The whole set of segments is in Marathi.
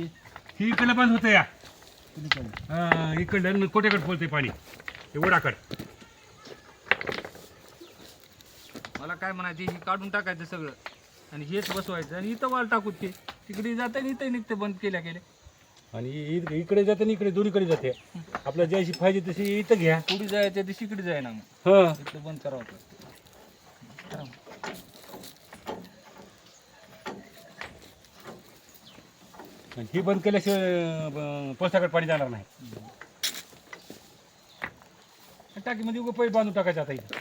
ही इकडलं बंद होतं या इकडलं कोट्याकडे बोलते पाणी हे ओढाकड. मला काय म्हणायचे, ही काढून टाकायचं सगळं आणि हेच बसवायचं आणि इथं वाल टाकू ते तिकडे जातं आणि इथं निघते बंद केल्या गेले. आणि इकडे जाते आणि इकडे दोन्हीकडे जाते. आपल्याला जशी पाहिजे तशी इथं घ्या. पुढे जायच्या दिवशी इकडे जाय ना मग हां इथं बंद करावं. ही बंद केल्याशिवाय पळसाकडे पाणी जाणार नाही. टाकीमध्ये उगं पैप बांधून टाकायचं आता इथं.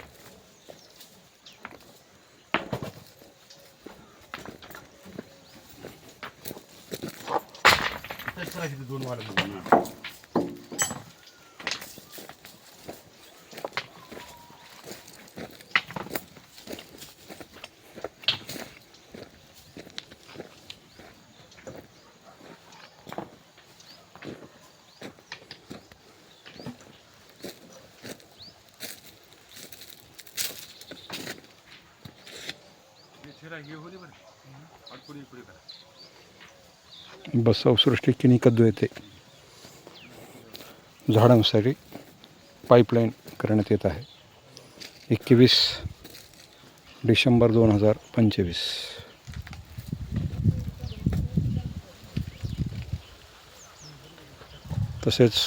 दोन वाढ बसवसृष्टी किनी कद्दू येथे झाडांसाठी पाईपलाईन करण्यात येत आहे. 21 डिसेंबर 2025. तसेच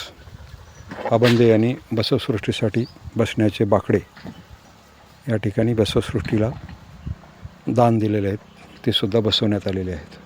आबंदे यांनी बसवसृष्टीसाठी बसण्याचे बाकडे या ठिकाणी बसवसृष्टीला दान दिलेले आहेत, ते सुद्धा बसवण्यात आलेले आहेत.